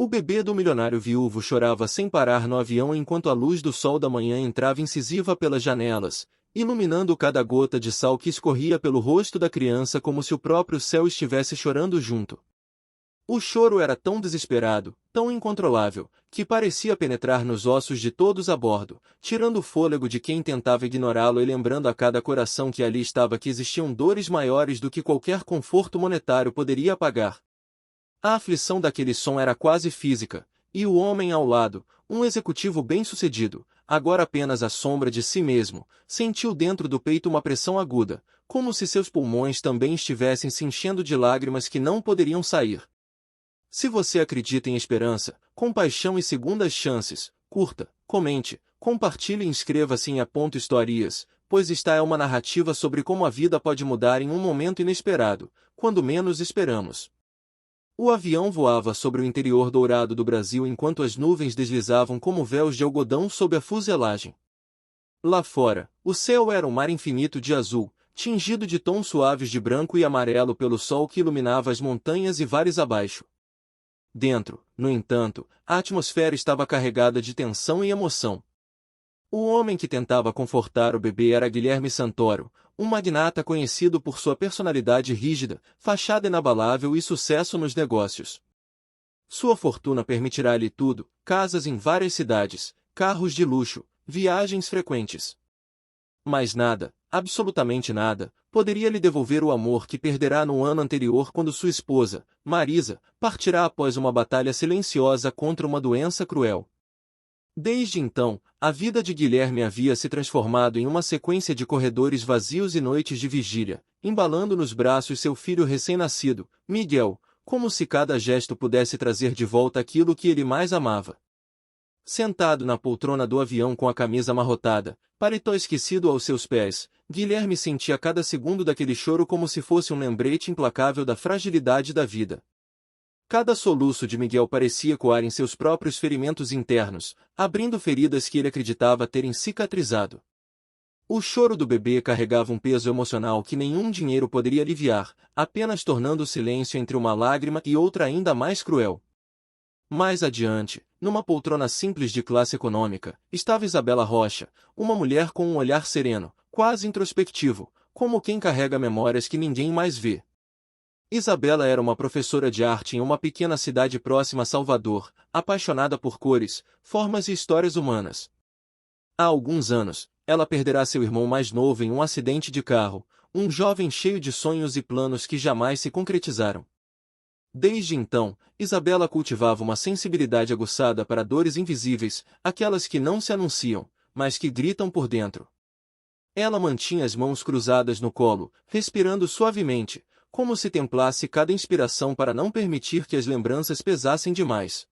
O bebê do milionário viúvo chorava sem parar no avião enquanto a luz do sol da manhã entrava incisiva pelas janelas, iluminando cada gota de sal que escorria pelo rosto da criança como se o próprio céu estivesse chorando junto. O choro era tão desesperado, tão incontrolável, que parecia penetrar nos ossos de todos a bordo, tirando o fôlego de quem tentava ignorá-lo e lembrando a cada coração que ali estava que existiam dores maiores do que qualquer conforto monetário poderia apagar. A aflição daquele som era quase física, e o homem ao lado, um executivo bem-sucedido, agora apenas a sombra de si mesmo, sentiu dentro do peito uma pressão aguda, como se seus pulmões também estivessem se enchendo de lágrimas que não poderiam sair. Se você acredita em esperança, compaixão e segundas chances, curta, comente, compartilhe e inscreva-se em A Ponto Histórias, pois esta é uma narrativa sobre como a vida pode mudar em um momento inesperado, quando menos esperamos. O avião voava sobre o interior dourado do Brasil enquanto as nuvens deslizavam como véus de algodão sob a fuselagem. Lá fora, o céu era um mar infinito de azul, tingido de tons suaves de branco e amarelo pelo sol que iluminava as montanhas e vales abaixo. Dentro, no entanto, a atmosfera estava carregada de tensão e emoção. O homem que tentava confortar o bebê era Guilherme Santoro, um magnata conhecido por sua personalidade rígida, fachada inabalável e sucesso nos negócios. Sua fortuna permitirá-lhe tudo: casas em várias cidades, carros de luxo, viagens frequentes. Mas nada, absolutamente nada, poderia lhe devolver o amor que perderá no ano anterior quando sua esposa, Marisa, partirá após uma batalha silenciosa contra uma doença cruel. Desde então, a vida de Guilherme havia se transformado em uma sequência de corredores vazios e noites de vigília, embalando nos braços seu filho recém-nascido, Miguel, como se cada gesto pudesse trazer de volta aquilo que ele mais amava. Sentado na poltrona do avião com a camisa amarrotada, paletó esquecido aos seus pés, Guilherme sentia cada segundo daquele choro como se fosse um lembrete implacável da fragilidade da vida. Cada soluço de Miguel parecia ecoar em seus próprios ferimentos internos, abrindo feridas que ele acreditava terem cicatrizado. O choro do bebê carregava um peso emocional que nenhum dinheiro poderia aliviar, apenas tornando o silêncio entre uma lágrima e outra ainda mais cruel. Mais adiante, numa poltrona simples de classe econômica, estava Isabela Rocha, uma mulher com um olhar sereno, quase introspectivo, como quem carrega memórias que ninguém mais vê. Isabela era uma professora de arte em uma pequena cidade próxima a Salvador, apaixonada por cores, formas e histórias humanas. Há alguns anos, ela perderá seu irmão mais novo em um acidente de carro, um jovem cheio de sonhos e planos que jamais se concretizaram. Desde então, Isabela cultivava uma sensibilidade aguçada para dores invisíveis, aquelas que não se anunciam, mas que gritam por dentro. Ela mantinha as mãos cruzadas no colo, respirando suavemente, como se templasse cada inspiração para não permitir que as lembranças pesassem demais.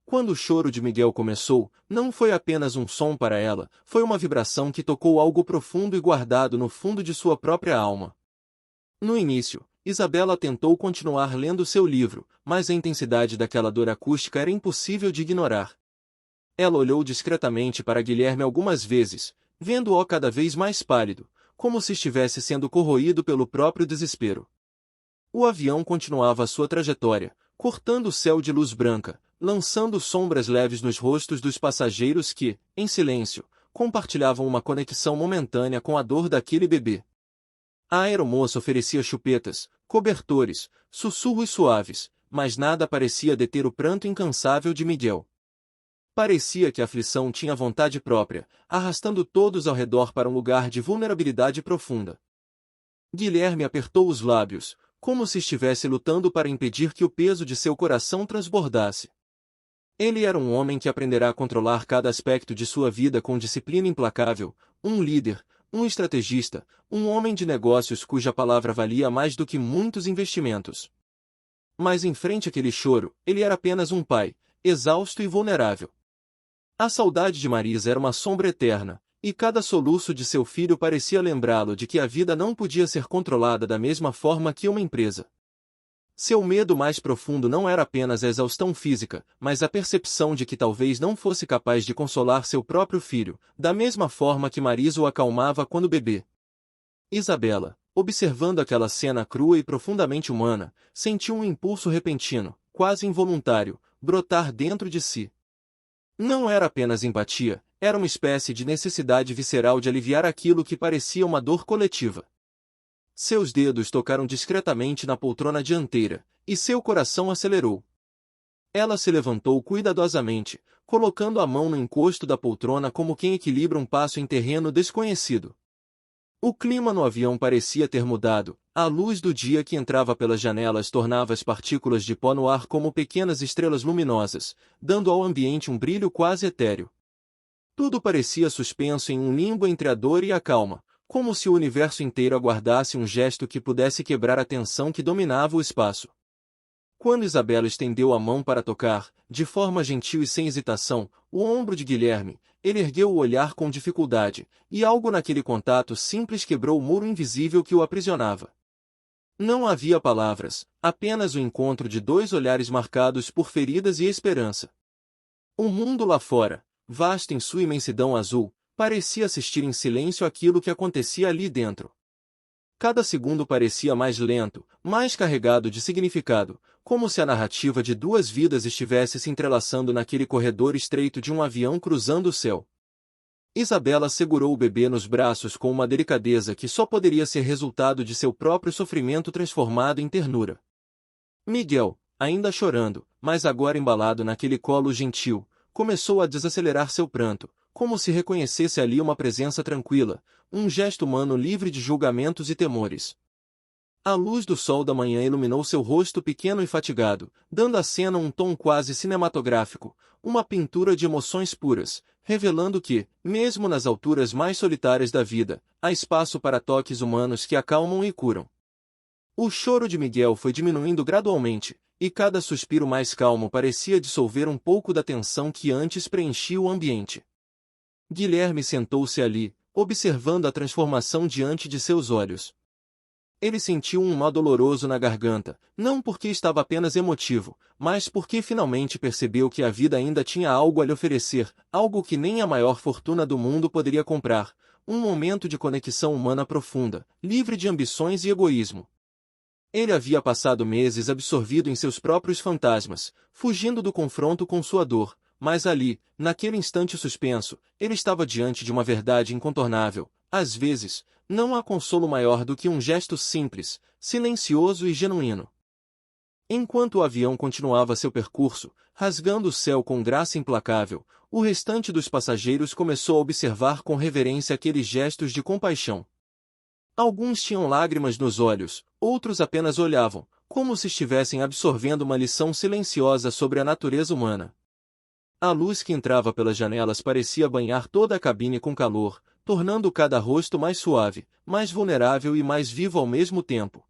Quando o choro de Miguel começou, não foi apenas um som para ela, foi uma vibração que tocou algo profundo e guardado no fundo de sua própria alma. No início, Isabela tentou continuar lendo seu livro, mas a intensidade daquela dor acústica era impossível de ignorar. Ela olhou discretamente para Guilherme algumas vezes, vendo-o cada vez mais pálido, como se estivesse sendo corroído pelo próprio desespero. O avião continuava a sua trajetória, cortando o céu de luz branca, lançando sombras leves nos rostos dos passageiros que, em silêncio, compartilhavam uma conexão momentânea com a dor daquele bebê. A aeromoça oferecia chupetas, cobertores, sussurros suaves, mas nada parecia deter o pranto incansável de Miguel. Parecia que a aflição tinha vontade própria, arrastando todos ao redor para um lugar de vulnerabilidade profunda. Guilherme apertou os lábios, como se estivesse lutando para impedir que o peso de seu coração transbordasse. Ele era um homem que aprenderá a controlar cada aspecto de sua vida com disciplina implacável, um líder, um estrategista, um homem de negócios cuja palavra valia mais do que muitos investimentos. Mas em frente àquele choro, ele era apenas um pai, exausto e vulnerável. A saudade de Marisa era uma sombra eterna, e cada soluço de seu filho parecia lembrá-lo de que a vida não podia ser controlada da mesma forma que uma empresa. Seu medo mais profundo não era apenas a exaustão física, mas a percepção de que talvez não fosse capaz de consolar seu próprio filho, da mesma forma que Marisa o acalmava quando bebê. Isabela, observando aquela cena crua e profundamente humana, sentiu um impulso repentino, quase involuntário, brotar dentro de si. Não era apenas empatia, era uma espécie de necessidade visceral de aliviar aquilo que parecia uma dor coletiva. Seus dedos tocaram discretamente na poltrona dianteira, e seu coração acelerou. Ela se levantou cuidadosamente, colocando a mão no encosto da poltrona como quem equilibra um passo em terreno desconhecido. O clima no avião parecia ter mudado, a luz do dia que entrava pelas janelas tornava as partículas de pó no ar como pequenas estrelas luminosas, dando ao ambiente um brilho quase etéreo. Tudo parecia suspenso em um limbo entre a dor e a calma, como se o universo inteiro aguardasse um gesto que pudesse quebrar a tensão que dominava o espaço. Quando Isabela estendeu a mão para tocar, de forma gentil e sem hesitação, o ombro de Guilherme, ele ergueu o olhar com dificuldade, e algo naquele contato simples quebrou o muro invisível que o aprisionava. Não havia palavras, apenas o encontro de dois olhares marcados por feridas e esperança. O mundo lá fora, vasto em sua imensidão azul, parecia assistir em silêncio àquilo que acontecia ali dentro. Cada segundo parecia mais lento, mais carregado de significado, como se a narrativa de duas vidas estivesse se entrelaçando naquele corredor estreito de um avião cruzando o céu. Isabela segurou o bebê nos braços com uma delicadeza que só poderia ser resultado de seu próprio sofrimento transformado em ternura. Miguel, ainda chorando, mas agora embalado naquele colo gentil, começou a desacelerar seu pranto, como se reconhecesse ali uma presença tranquila, um gesto humano livre de julgamentos e temores. A luz do sol da manhã iluminou seu rosto pequeno e fatigado, dando à cena um tom quase cinematográfico, uma pintura de emoções puras, revelando que, mesmo nas alturas mais solitárias da vida, há espaço para toques humanos que acalmam e curam. O choro de Miguel foi diminuindo gradualmente, e cada suspiro mais calmo parecia dissolver um pouco da tensão que antes preenchia o ambiente. Guilherme sentou-se ali, observando a transformação diante de seus olhos. Ele sentiu um nó doloroso na garganta, não porque estava apenas emotivo, mas porque finalmente percebeu que a vida ainda tinha algo a lhe oferecer, algo que nem a maior fortuna do mundo poderia comprar, um momento de conexão humana profunda, livre de ambições e egoísmo. Ele havia passado meses absorvido em seus próprios fantasmas, fugindo do confronto com sua dor, mas ali, naquele instante suspenso, ele estava diante de uma verdade incontornável. Às vezes, não há consolo maior do que um gesto simples, silencioso e genuíno. Enquanto o avião continuava seu percurso, rasgando o céu com graça implacável, o restante dos passageiros começou a observar com reverência aqueles gestos de compaixão. Alguns tinham lágrimas nos olhos, outros apenas olhavam, como se estivessem absorvendo uma lição silenciosa sobre a natureza humana. A luz que entrava pelas janelas parecia banhar toda a cabine com calor, tornando cada rosto mais suave, mais vulnerável e mais vivo ao mesmo tempo.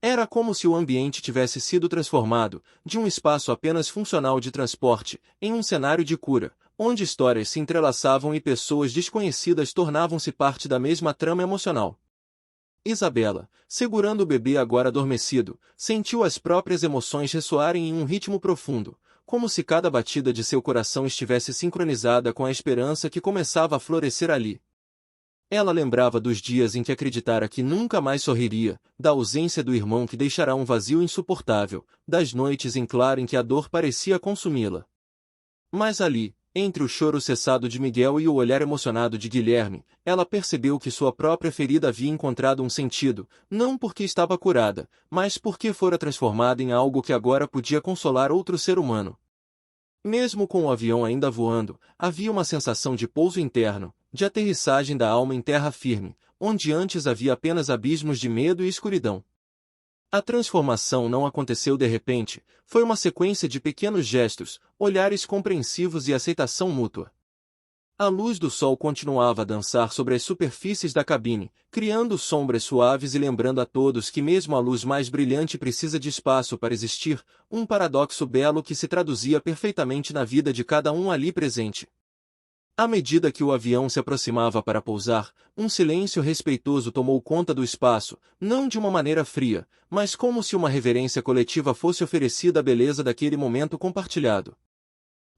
Era como se o ambiente tivesse sido transformado, de um espaço apenas funcional de transporte, em um cenário de cura, onde histórias se entrelaçavam e pessoas desconhecidas tornavam-se parte da mesma trama emocional. Isabela, segurando o bebê agora adormecido, sentiu as próprias emoções ressoarem em um ritmo profundo, como se cada batida de seu coração estivesse sincronizada com a esperança que começava a florescer ali. Ela lembrava dos dias em que acreditara que nunca mais sorriria, da ausência do irmão que deixará um vazio insuportável, das noites em claro em que a dor parecia consumi-la. Mas ali, entre o choro cessado de Miguel e o olhar emocionado de Guilherme, ela percebeu que sua própria ferida havia encontrado um sentido, não porque estava curada, mas porque fora transformada em algo que agora podia consolar outro ser humano. Mesmo com o avião ainda voando, havia uma sensação de pouso interno, de aterrissagem da alma em terra firme, onde antes havia apenas abismos de medo e escuridão. A transformação não aconteceu de repente, foi uma sequência de pequenos gestos, olhares compreensivos e aceitação mútua. A luz do sol continuava a dançar sobre as superfícies da cabine, criando sombras suaves e lembrando a todos que mesmo a luz mais brilhante precisa de espaço para existir, um paradoxo belo que se traduzia perfeitamente na vida de cada um ali presente. À medida que o avião se aproximava para pousar, um silêncio respeitoso tomou conta do espaço, não de uma maneira fria, mas como se uma reverência coletiva fosse oferecida à beleza daquele momento compartilhado.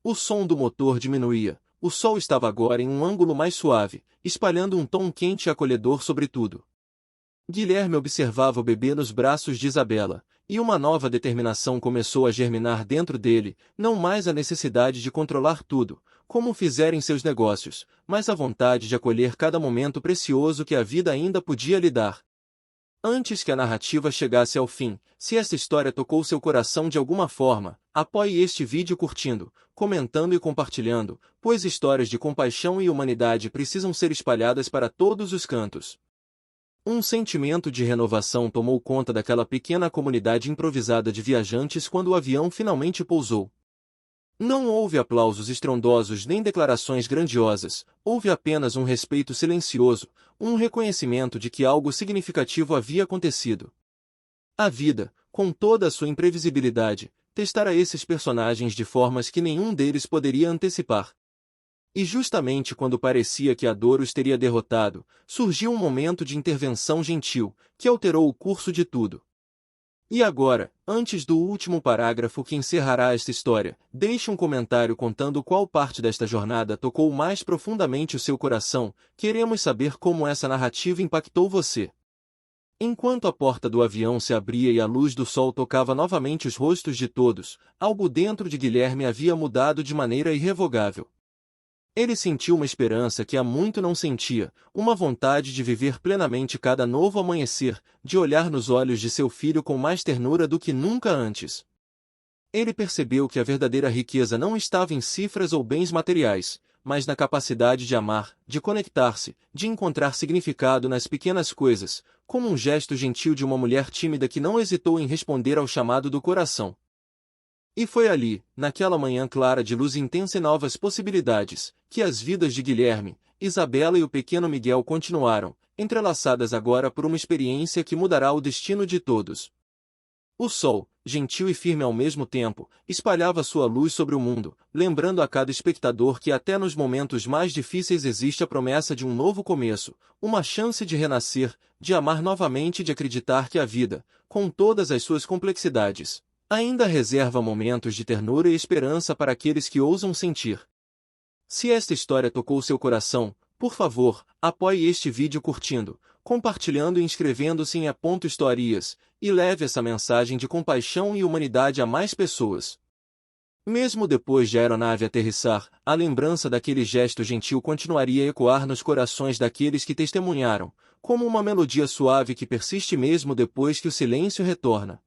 O som do motor diminuía, o sol estava agora em um ângulo mais suave, espalhando um tom quente e acolhedor sobre tudo. Guilherme observava o bebê nos braços de Isabela, e uma nova determinação começou a germinar dentro dele, não mais a necessidade de controlar tudo, como fizera em seus negócios, mas a vontade de acolher cada momento precioso que a vida ainda podia lhe dar. Antes que a narrativa chegasse ao fim, se esta história tocou seu coração de alguma forma, apoie este vídeo curtindo, comentando e compartilhando, pois histórias de compaixão e humanidade precisam ser espalhadas para todos os cantos. Um sentimento de renovação tomou conta daquela pequena comunidade improvisada de viajantes quando o avião finalmente pousou. Não houve aplausos estrondosos nem declarações grandiosas, houve apenas um respeito silencioso, um reconhecimento de que algo significativo havia acontecido. A vida, com toda a sua imprevisibilidade, testara esses personagens de formas que nenhum deles poderia antecipar. E justamente quando parecia que a dor os teria derrotado, surgiu um momento de intervenção gentil, que alterou o curso de tudo. E agora, antes do último parágrafo que encerrará esta história, deixe um comentário contando qual parte desta jornada tocou mais profundamente o seu coração, queremos saber como essa narrativa impactou você. Enquanto a porta do avião se abria e a luz do sol tocava novamente os rostos de todos, algo dentro de Guilherme havia mudado de maneira irrevogável. Ele sentiu uma esperança que há muito não sentia, uma vontade de viver plenamente cada novo amanhecer, de olhar nos olhos de seu filho com mais ternura do que nunca antes. Ele percebeu que a verdadeira riqueza não estava em cifras ou bens materiais, mas na capacidade de amar, de conectar-se, de encontrar significado nas pequenas coisas, como um gesto gentil de uma mulher tímida que não hesitou em responder ao chamado do coração. E foi ali, naquela manhã clara de luz intensa e novas possibilidades, que as vidas de Guilherme, Isabela e o pequeno Miguel continuaram, entrelaçadas agora por uma experiência que mudará o destino de todos. O sol, gentil e firme ao mesmo tempo, espalhava sua luz sobre o mundo, lembrando a cada espectador que até nos momentos mais difíceis existe a promessa de um novo começo, uma chance de renascer, de amar novamente e de acreditar que a vida, com todas as suas complexidades, ainda reserva momentos de ternura e esperança para aqueles que ousam sentir. Se esta história tocou seu coração, por favor, apoie este vídeo curtindo, compartilhando e inscrevendo-se em @Histórias, e leve essa mensagem de compaixão e humanidade a mais pessoas. Mesmo depois de a aeronave aterrissar, a lembrança daquele gesto gentil continuaria a ecoar nos corações daqueles que testemunharam, como uma melodia suave que persiste mesmo depois que o silêncio retorna.